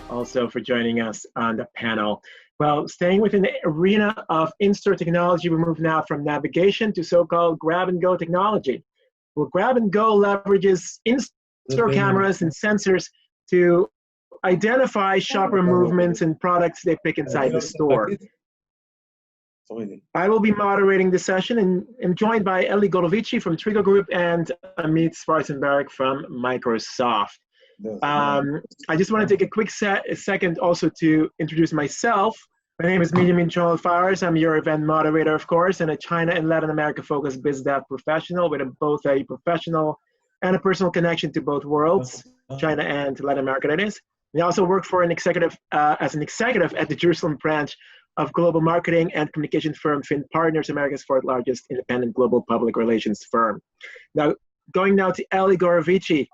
also for joining us on the panel. Well, staying within the arena of in-store technology, we move now from navigation to so-called grab-and-go technology. Well, grab-and-go leverages in-store cameras and sensors to identify shopper movements and products they pick inside the store. I will be moderating this session and am joined by Eli Golovici from Trigo Group and Amit Schwarzenberg from Microsoft. I just want to take a quick second also to introduce myself. My name is Benjamin Joel Fares. I'm your event moderator, of course, and a China and Latin America focused biz dev professional with both a professional and a personal connection to both worlds, China and Latin America, that is. I also work for an executive as an executive at the Jerusalem branch of global marketing and communication firm Fin Partners, America's fourth largest independent global public relations firm. Now, going now to Eli Golovici.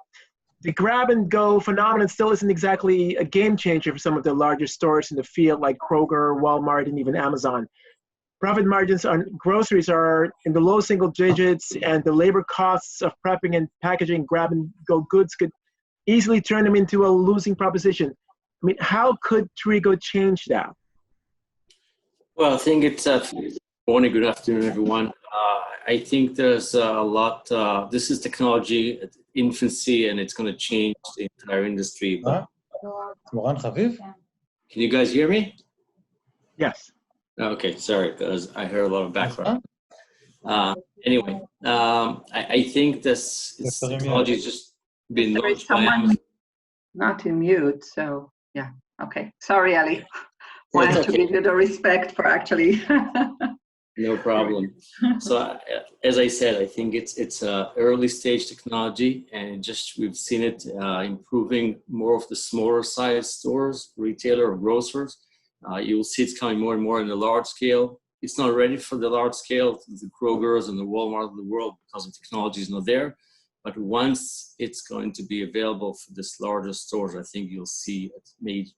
The grab-and-go phenomenon still isn't exactly a game changer for some of the larger stores in the field like Kroger, Walmart, and even Amazon. Profit margins on groceries are in the low single digits, and the labor costs of prepping and packaging grab-and-go goods could easily turn them into a losing proposition. I mean, how could Trigo change that? Well, I think it's morning, good afternoon, everyone. I think there's a lot, this is technology at infancy, and it's going to change the entire industry. But can you guys hear me? Yes. Okay, sorry, because I heard a lot of background. Anyway, I think this technology has just been launched by Amazon. Not to mute, so yeah, okay. Sorry, Eli. Wanted to give you the respect for actually. No problem. So as I said, I think it's early stage technology, and we've seen it improving more of the smaller size stores, retailer or grocers. You'll see it's coming more and more in the large scale. It's not ready for the large scale, the Krogers and the Walmart of the world, because the technology is not there. But once it's going to be available for this larger stores, I think you'll see it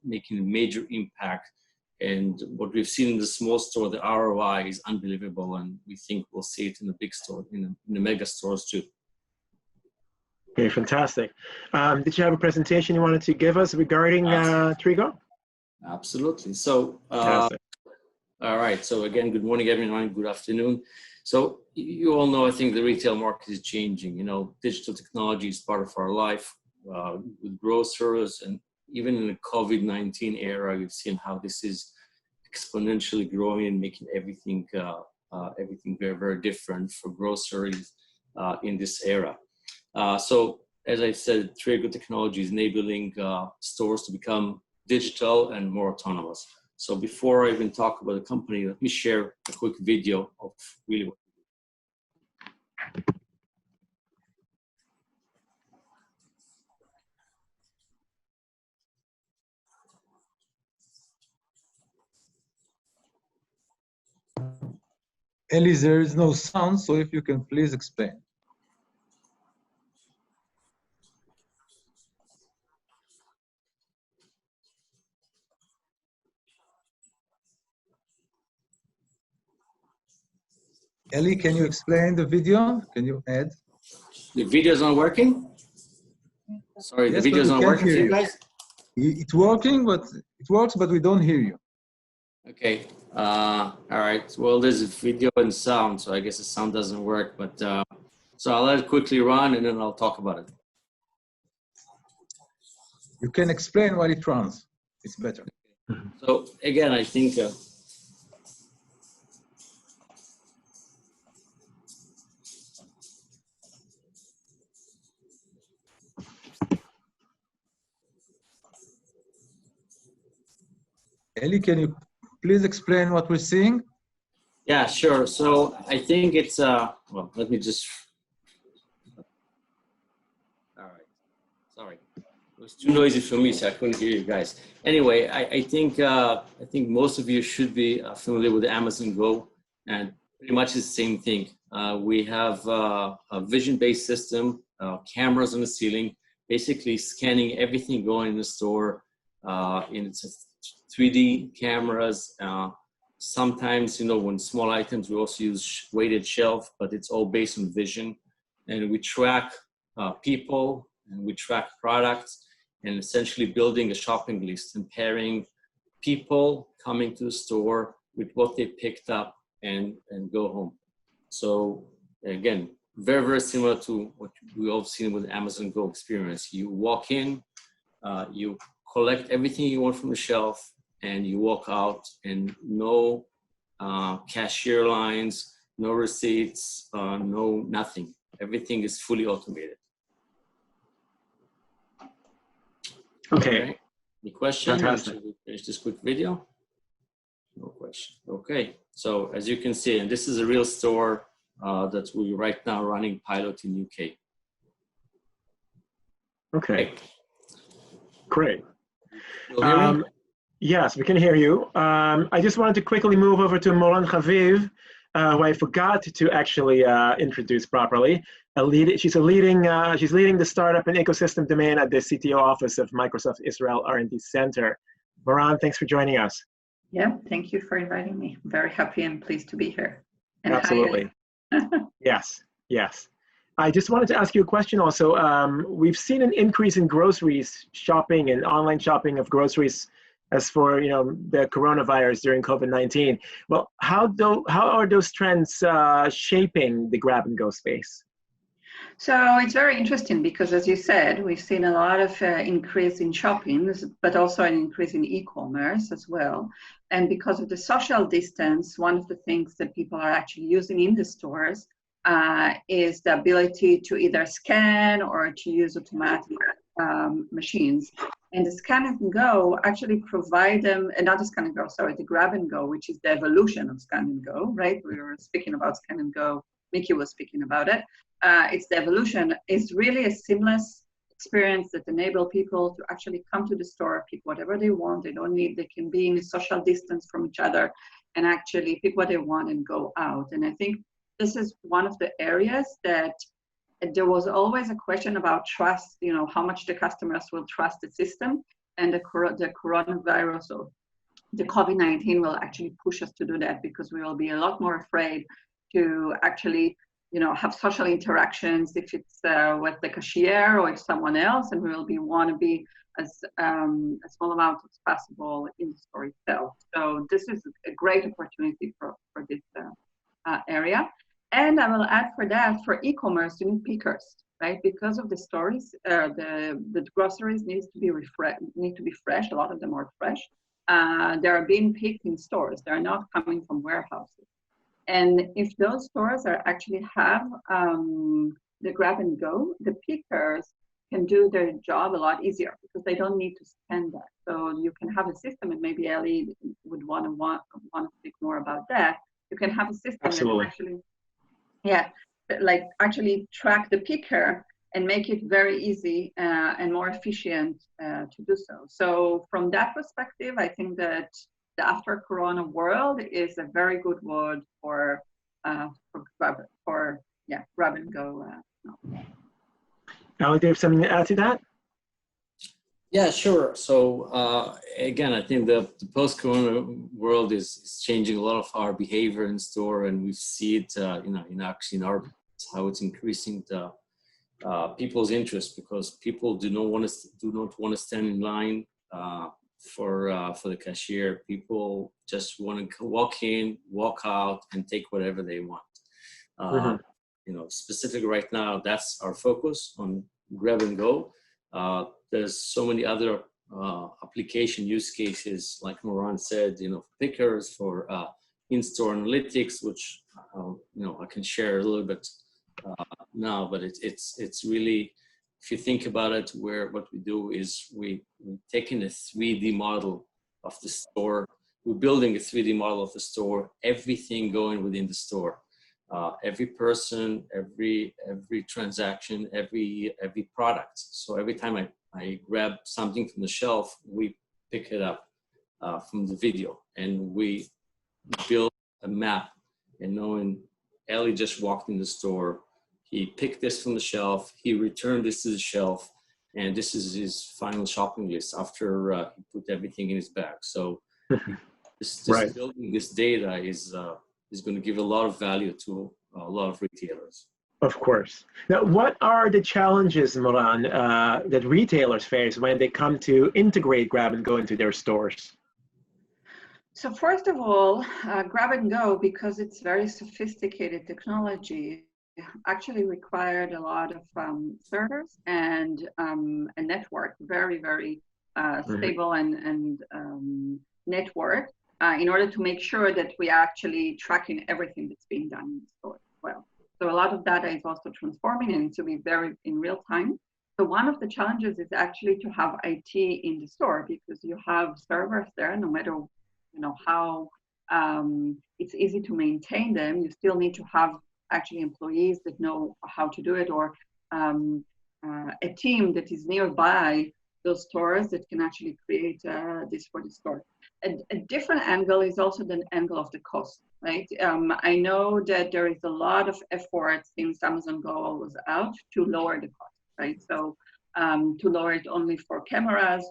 making a major impact. And what we've seen in the small store, the ROI is unbelievable, and we think we'll see it in the big store, in the mega stores too. Okay, fantastic. Did you have a presentation you wanted to give us regarding Trigo? Absolutely. So, all right. So again, good morning, everyone. Good afternoon. So you all know, I think the retail market is changing. You know, digital technology is part of our life with grocers, and even in the COVID-19 era, we've seen how this is exponentially growing and making everything very, very different for groceries in this era. So as I said, Trigo technology is enabling stores to become digital and more autonomous. So before I even talk about the company, let me share a quick video of really what we do. Eli, there is no sound, so if you can please explain. Eli, can you explain the video? Can you add? The video is not working? Sorry, yes, the video is not working for you guys? It's working, but it works, but we don't hear you. Okay. All right. Well, there's a video and sound, so I guess the sound doesn't work. But so I'll let it quickly run, and then I'll talk about it. You can explain while it runs. It's better. So again, I think. Eli, can you please explain what we're seeing? Yeah, sure. So I think it's, well, let me just, all right, sorry. It was too noisy for me, so I couldn't hear you guys. Anyway, I think most of you should be familiar with Amazon Go, and pretty much the same thing. We have a vision-based system, cameras on the ceiling, basically scanning everything going in the store. It's 3D cameras. Sometimes, you know, when small items, we also use weighted shelf, but it's all based on vision. And we track people, and we track products, and essentially building a shopping list and pairing people coming to the store with what they picked up and go home. So again, very, very similar to what we all seen with the Amazon Go experience. You walk in, you collect everything you want from the shelf, and you walk out, and no cashier lines, no receipts, no nothing. Everything is fully automated. Okay. Any questions? Fantastic. Should we finish this quick video? No question. Okay. So as you can see, and this is a real store that we right now running pilot in UK. Okay. Great. You'll hear me? Yes, we can hear you. I just wanted to quickly move over to Moran Chaviv, who I forgot to actually introduce properly. She's leading the startup and ecosystem domain at the CTO office of Microsoft Israel R&D Center. Moran, thanks for joining us. Yeah, thank you for inviting me. I'm very happy and pleased to be here. And absolutely. Yes, yes. I just wanted to ask you a question also. We've seen an increase in groceries shopping and online shopping of groceries as for the coronavirus during COVID-19. Well, how are those trends shaping the grab and go space? So it's very interesting because, as you said, we've seen a lot of increase in shopping, but also an increase in e-commerce as well. And because of the social distance, one of the things that people are actually using in the stores is the ability to either scan or to use automatic machines. And the scan and go actually provide them, and not the scan and go, sorry, the grab and go, which is the evolution of scan and go, right? We were speaking about scan and go. Mickey was speaking about it. It's the evolution. It's really a seamless experience that enable people to actually come to the store, pick whatever they want. They can be in a social distance from each other and actually pick what they want and go out. And I think this is one of the areas that there was always a question about trust, how much the customers will trust the system, and the coronavirus or the COVID-19 will actually push us to do that, because we will be a lot more afraid to actually have social interactions if it's with the cashier or if someone else, and we will want to be as small amount as possible in the store itself. So this is a great opportunity for this area. And I will add for that, for e-commerce, you need pickers, right? Because of the stores, the groceries need to be fresh. A lot of them are fresh. They are being picked in stores. They are not coming from warehouses. And if those stores actually have the grab and go, the pickers can do their job a lot easier because they don't need to scan that. So you can have a system, and maybe Ellie would want to speak more about that. You can have a system Absolutely. that actually track the picker and make it very easy and more efficient to do so. So from that perspective, I think that the after Corona world is a very good word for grab and go. Ellie, do you have something to add to that? Yeah, sure. So again, I think the post-Corona world is changing a lot of our behavior in store, and we see it, in our how it's increasing the people's interest, because people do not want to stand in line for the cashier. People just want to walk in, walk out, and take whatever they want. Specific right now, that's our focus on grab and go. There's so many other application use cases, like Moran said, pickers, for in-store analytics, which I can share a little bit now, but it's really, if you think about it, what we do is we're taking a 3D model of the store. We're building a 3D model of the store, everything going within the store. Every person, every transaction, every product. So every time I grab something from the shelf, we pick it up from the video, and we build a map. And knowing Ellie just walked in the store, he picked this from the shelf, he returned this to the shelf, and this is his final shopping list after he put everything in his bag. So this Right. building this data is going to give a lot of value to a lot of retailers. Of course. Now, what are the challenges, Moran, that retailers face when they come to integrate grab and go into their stores? So first of all, grab and go, because it's very sophisticated technology, actually required a lot of servers and a network, very, very stable and network, in order to make sure that we are actually tracking everything that's being done in the store as well. So a lot of data is also transforming and to be very in real time. So one of the challenges is actually to have IT in the store, because you have servers there, no matter how it's easy to maintain them, you still need to have actually employees that know how to do it, or a team that is nearby those stores that can actually create this for the store. A different angle is also the angle of the cost, right? I know that there is a lot of effort since Amazon Go was out to lower the cost, right? So to lower it only for cameras,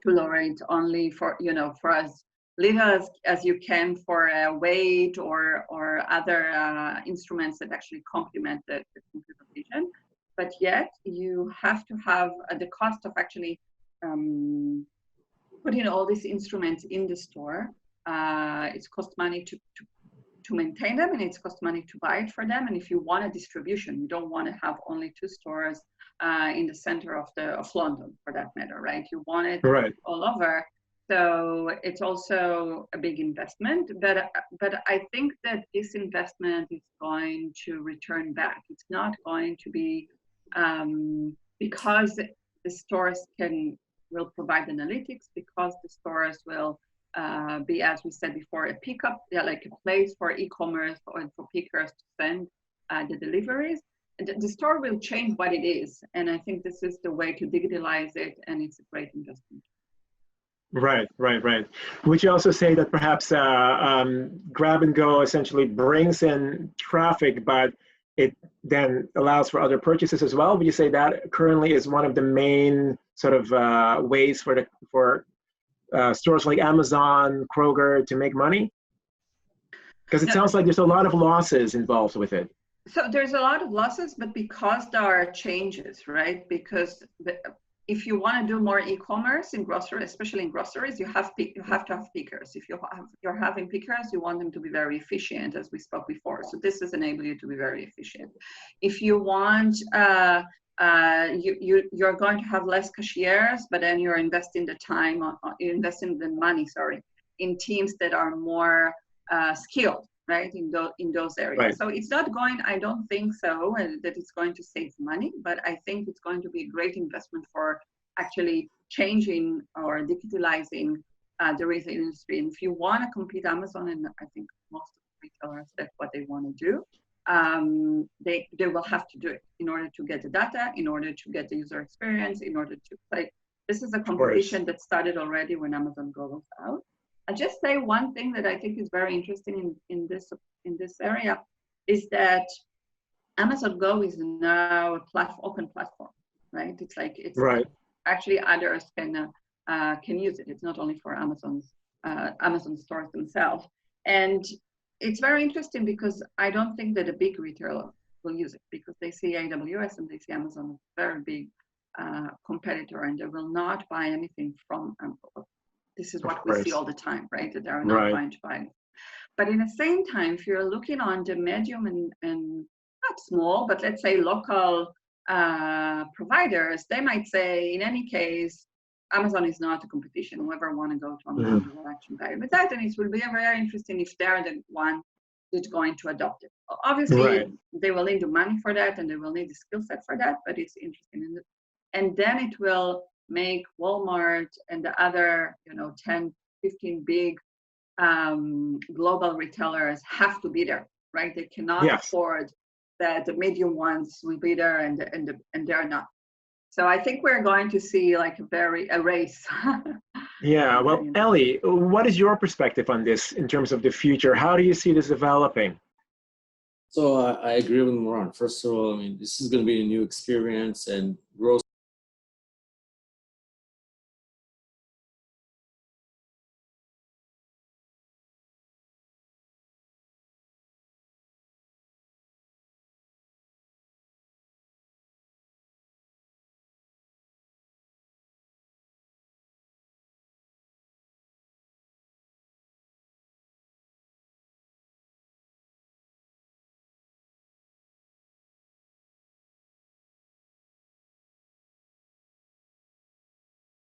to lower it only for, for as little as you can for weight or other instruments that actually complement the computer vision. But yet you have to have the cost of actually putting all these instruments in the store. It's cost money to maintain them, and it's cost money to buy it for them. And if you want a distribution, you don't want to have only 2 stores in the center of London, for that matter, right? You want it all over. So it's also a big investment, but I think that this investment is going to return back. It's not going to be because the stores will provide analytics, because the stores will be, as we said before, a pickup, like a place for e-commerce or for pickers to send the deliveries. The store will change what it is, and I think this is the way to digitalize it, and it's a great investment. Right. Would you also say that perhaps grab and go essentially brings in traffic, but it then allows for other purchases as well? Would you say that currently is one of the main sort of ways for stores like Amazon, Kroger to make money? Because it sounds like there's a lot of losses involved with it. So there's a lot of losses, but because there are changes, right? Because if you want to do more e-commerce in grocery, especially in groceries, you have to have pickers. If you're having pickers, you want them to be very efficient, as we spoke before. So this is enabling you to be very efficient. If you want, you're going to have less cashiers, but then you're investing the time, you're investing the money, in teams that are more skilled, right, in those areas. Right. So it's not going, I don't think so, that it's going to save money, but I think it's going to be a great investment for actually changing or digitalizing the retail industry. And if you want to compete Amazon, and I think most of the retailers, that's what they want to do, they will have to do it in order to get the data, in order to get the user experience, in order to play. This is a competition that started already when Amazon Go was out. I'll just say one thing that I think is very interesting in this area is that Amazon Go is now a open platform, right? It's like actually others can use it. It's not only for Amazon stores themselves, and it's very interesting because I don't think that a big retailer will use it, because they see AWS and they see Amazon as a very big competitor, and they will not buy anything from Amazon. This is what we see all the time, right? That they're not going to buy it. But in the same time, if you're looking on the medium and not small, but let's say local providers, they might say, in any case, Amazon is not a competition. Whoever want to go to Amazon will actually buy it with that. And it will be very interesting if they're the one that's going to adopt it. Obviously, they will need the money for that, and they will need the skill set for that, but it's interesting. And then it will make Walmart and the other 10, 15 big global retailers have to be there, right? They cannot afford that the medium ones will be there and they're not. So I think we're going to see like a race. Yeah, well, Ellie, what is your perspective on this in terms of the future? How do you see this developing? So I agree with Moran. First of all, I mean, this is going to be a new experience, and growth